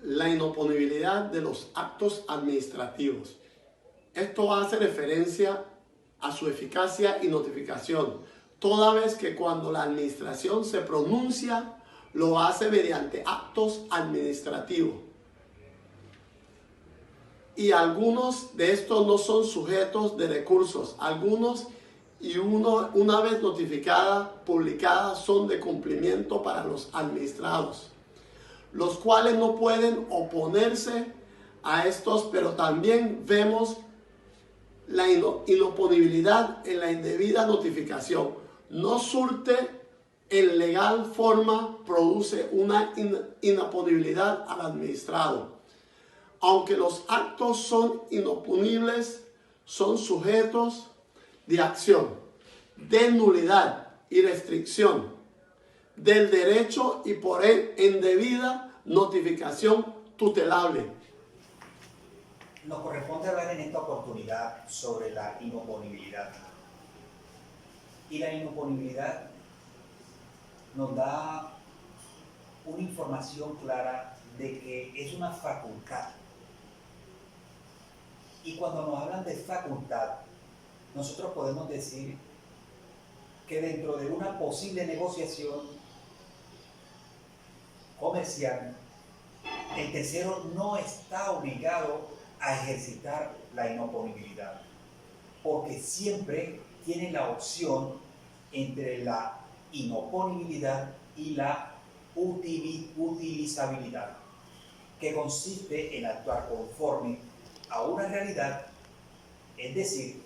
la inoponibilidad de los actos administrativos. Esto hace referencia a su eficacia y notificación, toda vez que cuando la administración se pronuncia, lo hace mediante actos administrativos. Y algunos de estos no son sujetos de recursos. Algunos, una vez notificadas, publicadas, son de cumplimiento para los administrados, los cuales no pueden oponerse a estos, pero también vemos la inoponibilidad en la indebida notificación. No surte en legal forma, produce una inoponibilidad al administrado. Aunque los actos son inoponibles, son sujetos de acción, de nulidad y restricción del derecho y por indebida notificación tutelable. Nos corresponde hablar en esta oportunidad sobre la inoponibilidad. Y la inoponibilidad nos da una información clara de que es una facultad. Y cuando nos hablan de facultad, nosotros podemos decir que dentro de una posible negociación comercial, el tercero no está obligado a ejercitar la inoponibilidad, porque siempre tiene la opción entre la inoponibilidad y la utilizabilidad, que consiste en actuar conforme a una realidad, es decir,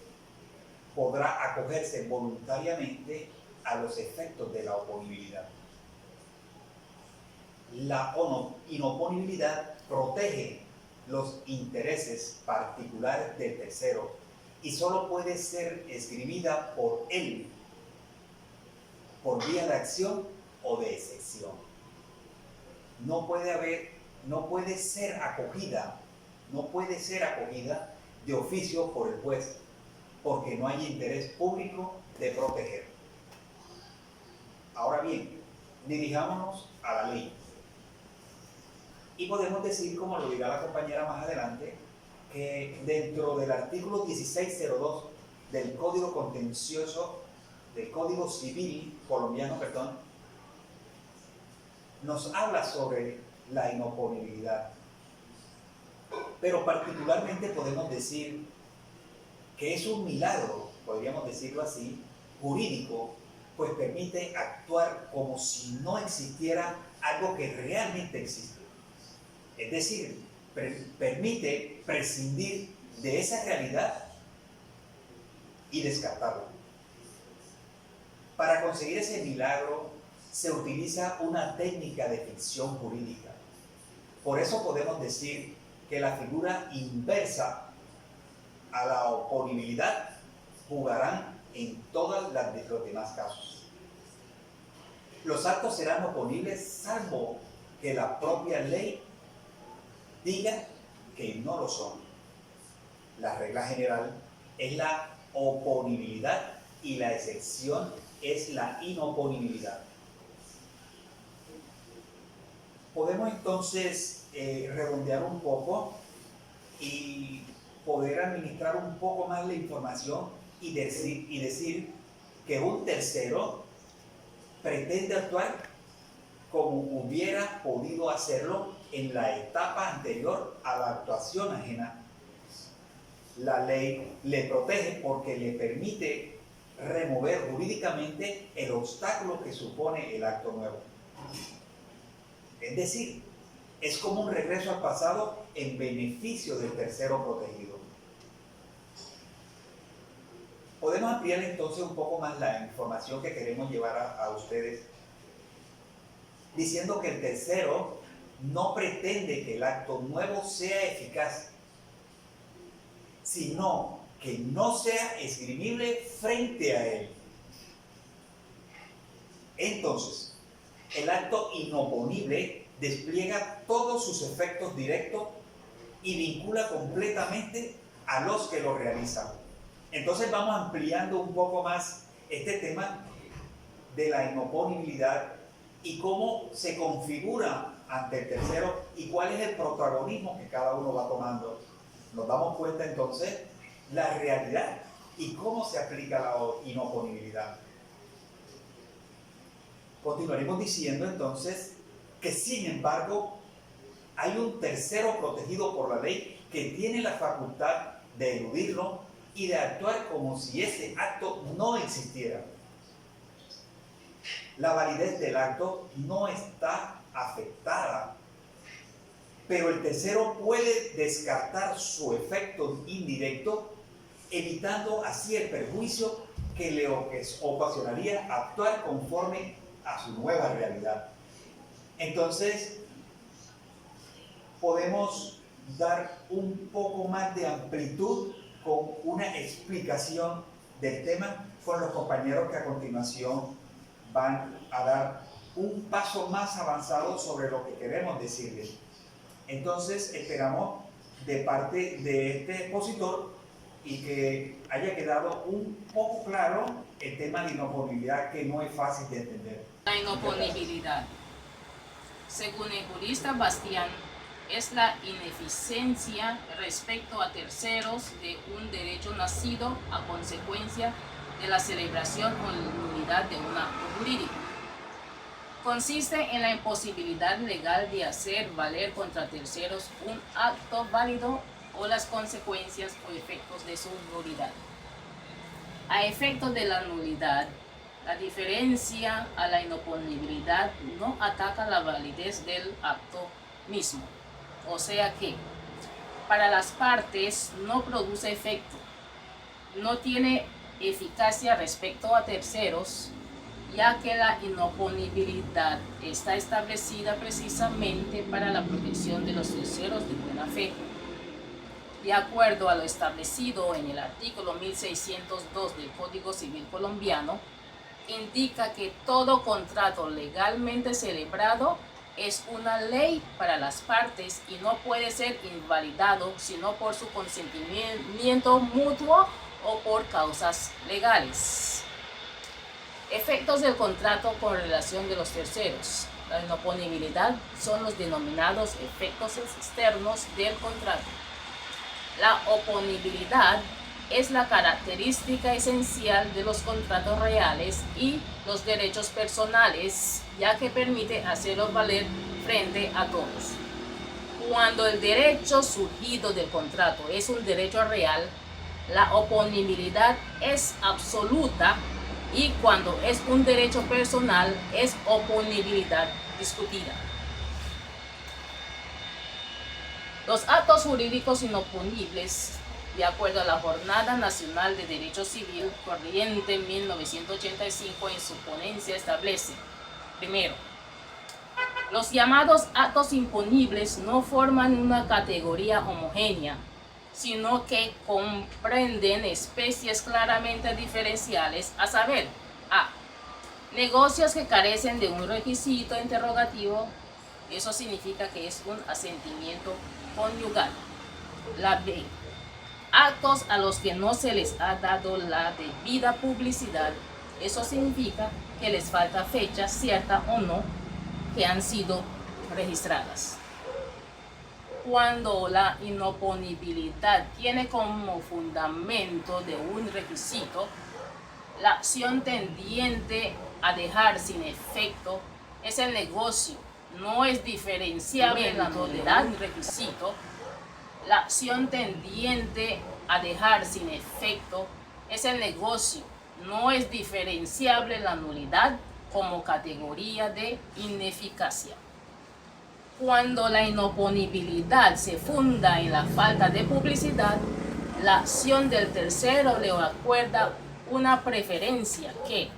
podrá acogerse voluntariamente a los efectos de la oponibilidad. La inoponibilidad protege los intereses particulares del tercero y solo puede ser esgrimida por él por vía de acción o de excepción. No puede ser acogida de oficio por el juez, porque no hay interés público de proteger. Ahora bien, dirijámonos a la ley. Y podemos decir, como lo dirá la compañera más adelante, que dentro del artículo 1602 del Código Contencioso, del Código Civil colombiano, nos habla sobre la inoponibilidad. Pero particularmente podemos decir que es un milagro, podríamos decirlo así, jurídico, pues permite actuar como si no existiera algo que realmente existe. Es decir, permite prescindir de esa realidad y descartarla. Para conseguir ese milagro se utiliza una técnica de ficción jurídica. Por eso podemos decir que la figura inversa a la oponibilidad jugarán en todos los demás casos. Los actos serán oponibles salvo que la propia ley diga que no lo son. La regla general es la oponibilidad y la excepción es la inoponibilidad. Podemos entonces redondear un poco y poder administrar un poco más la información y decir que un tercero pretende actuar como hubiera podido hacerlo en la etapa anterior a la actuación ajena. La ley le protege porque le permite remover jurídicamente el obstáculo que supone el acto nuevo. Es decir, es como un regreso al pasado en beneficio del tercero protegido. Podemos ampliar entonces un poco más la información que queremos llevar a ustedes, diciendo que el tercero no pretende que el acto nuevo sea eficaz, sino que no sea esgrimible frente a él. Entonces, el acto inoponible despliega todos sus efectos directos y vincula completamente a los que lo realizan. Entonces vamos ampliando un poco más este tema de la inoponibilidad y cómo se configura ante el tercero y cuál es el protagonismo que cada uno va tomando. Nos damos cuenta entonces la realidad y cómo se aplica la inoponibilidad. Continuaremos diciendo entonces que sin embargo hay un tercero protegido por la ley que tiene la facultad de eludirlo y de actuar como si ese acto no existiera. La validez del acto no está afectada, pero el tercero puede descartar su efecto indirecto, evitando así el perjuicio que le ocasionaría actuar conforme a su nueva realidad. Entonces, podemos dar un poco más de amplitud con una explicación del tema con los compañeros que a continuación van a dar un paso más avanzado sobre lo que queremos decirles. Entonces, esperamos de parte de este expositor y que haya quedado un poco claro el tema de inoponibilidad, que no es fácil de entender. La inoponibilidad, según el jurista Bastián, es la ineficiencia respecto a terceros de un derecho nacido a consecuencia de la celebración o nulidad de un acto jurídico. Consiste en la imposibilidad legal de hacer valer contra terceros un acto válido o las consecuencias o efectos de su nulidad. A efectos de la nulidad, la diferencia a la inoponibilidad no ataca la validez del acto mismo, o sea que para las partes no produce efecto, no tiene eficacia respecto a terceros, ya que la inoponibilidad está establecida precisamente para la protección de los terceros de buena fe. De acuerdo a lo establecido en el artículo 1602 del Código Civil colombiano, indica que todo contrato legalmente celebrado es una ley para las partes y no puede ser invalidado sino por su consentimiento mutuo o por causas legales. Efectos del contrato con relación de los terceros. La inoponibilidad son los denominados efectos externos del contrato. La oponibilidad es la característica esencial de los contratos reales y los derechos personales, ya que permite hacerlos valer frente a todos. Cuando el derecho surgido del contrato es un derecho real, la oponibilidad es absoluta, y cuando es un derecho personal es oponibilidad discutida. Los actos jurídicos inoponibles, de acuerdo a la Jornada Nacional de Derecho Civil corriente 1985 en su ponencia establece: primero, los llamados actos imponibles no forman una categoría homogénea, sino que comprenden especies claramente diferenciales, a saber, a. Negocios que carecen de un requisito interrogativo, eso significa que es un asentimiento conyugal. La B. Actos a los que no se les ha dado la debida publicidad, eso significa que les falta fecha cierta o no que han sido registradas. Cuando la inoponibilidad tiene como fundamento de un requisito, la acción tendiente a dejar sin efecto es el negocio, no es diferenciable en la nulidad del requisito. La acción tendiente a dejar sin efecto es el negocio, no es diferenciable en la nulidad como categoría de ineficacia. Cuando la inoponibilidad se funda en la falta de publicidad, la acción del tercero le acuerda una preferencia que,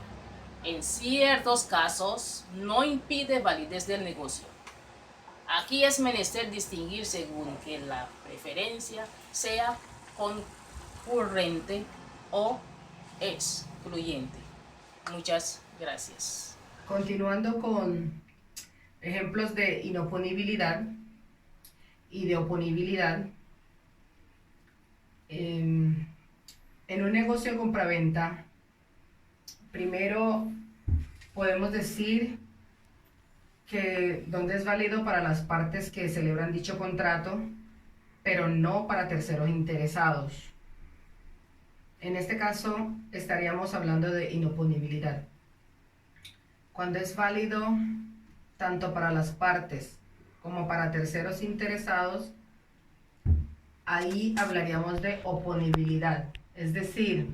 en ciertos casos, no impide validez del negocio. Aquí es menester distinguir según que la preferencia sea concurrente o excluyente. Muchas gracias. Continuando con ejemplos de inoponibilidad y de oponibilidad. En un negocio de compraventa, primero podemos decir donde es válido para las partes que celebran dicho contrato, pero no para terceros interesados. En este caso estaríamos hablando de inoponibilidad. Cuando es válido tanto para las partes como para terceros interesados, ahí hablaríamos de oponibilidad. Es decir,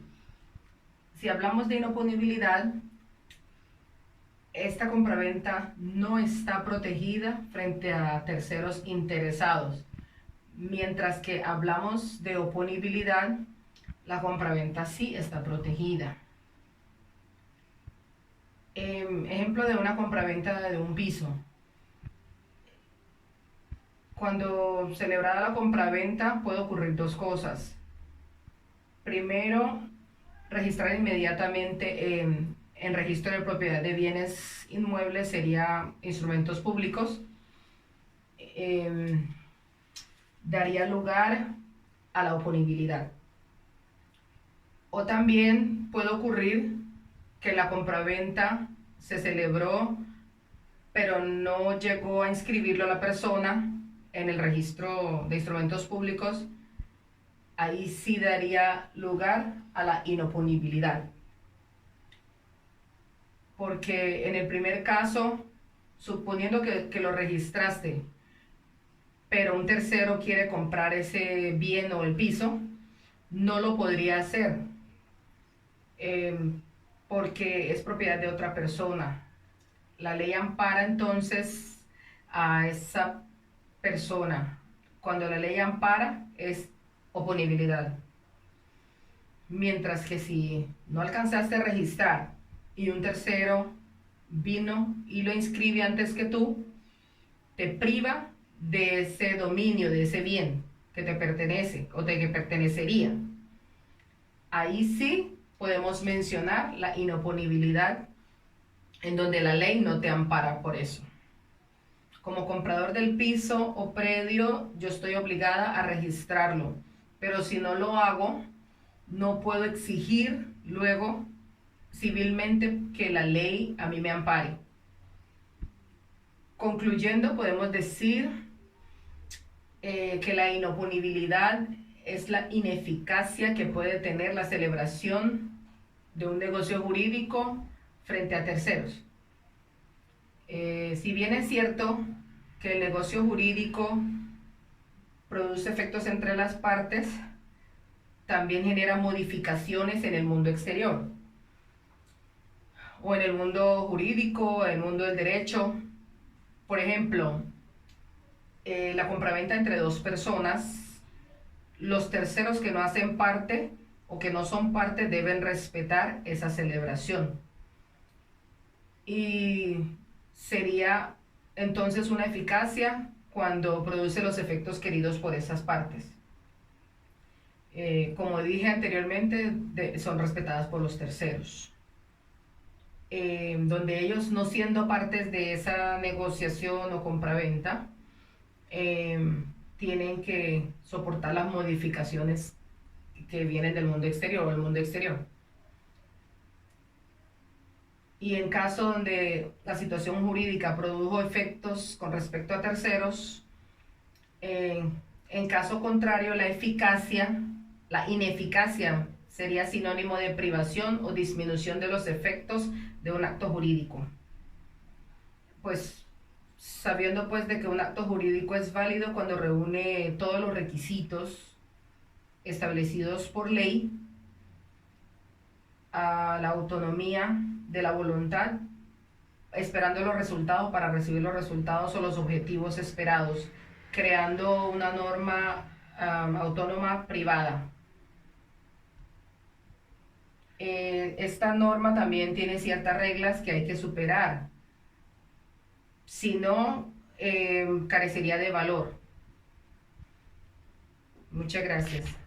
si hablamos de inoponibilidad, esta compraventa no está protegida frente a terceros interesados, mientras que hablamos de oponibilidad, la compraventa sí está protegida. Ejemplo de una compraventa de un piso. Cuando celebrada la compraventa puede ocurrir dos cosas. Primero, registrar inmediatamente en registro de propiedad de bienes inmuebles, sería instrumentos públicos, daría lugar a la oponibilidad. O también puede ocurrir que la compraventa se celebró, pero no llegó a inscribirlo a la persona en el registro de instrumentos públicos. Ahí sí daría lugar a la inoponibilidad. Porque en el primer caso, suponiendo que lo registraste, pero un tercero quiere comprar ese bien o el piso, no lo podría hacer, porque es propiedad de otra persona. La ley ampara entonces a esa persona. Cuando la ley ampara es oponibilidad. Mientras que si no alcanzaste a registrar y un tercero vino y lo inscribe antes que tú, te priva de ese dominio, de ese bien que te pertenece o de que pertenecería. Ahí sí podemos mencionar la inoponibilidad, en donde la ley no te ampara por eso. Como comprador del piso o predio, yo estoy obligada a registrarlo, pero si no lo hago, no puedo exigir luego civilmente que la ley a mí me ampare. Concluyendo, podemos decir que la inoponibilidad es la ineficacia que puede tener la celebración de un negocio jurídico frente a terceros. Si bien es cierto que el negocio jurídico produce efectos entre las partes, también genera modificaciones en el mundo exterior, o en el mundo jurídico, en el mundo del derecho. Por ejemplo, la compraventa entre dos personas, los terceros que no hacen parte o que no son parte deben respetar esa celebración. Y sería entonces una eficacia cuando produce los efectos queridos por esas partes. Como dije anteriormente, son respetadas por los terceros. Donde ellos, no siendo partes de esa negociación o compraventa, tienen que soportar las modificaciones que vienen del mundo exterior o del mundo exterior. Y en caso donde la situación jurídica produjo efectos con respecto a terceros, en caso contrario, la ineficacia sería sinónimo de privación o disminución de los efectos de un acto jurídico. Pues sabiendo pues de que un acto jurídico es válido cuando reúne todos los requisitos establecidos por ley, a la autonomía de la voluntad, esperando los resultados para recibir los resultados o los objetivos esperados, creando una norma autónoma privada. Esta norma también tiene ciertas reglas que hay que superar, si no, carecería de valor. Muchas gracias.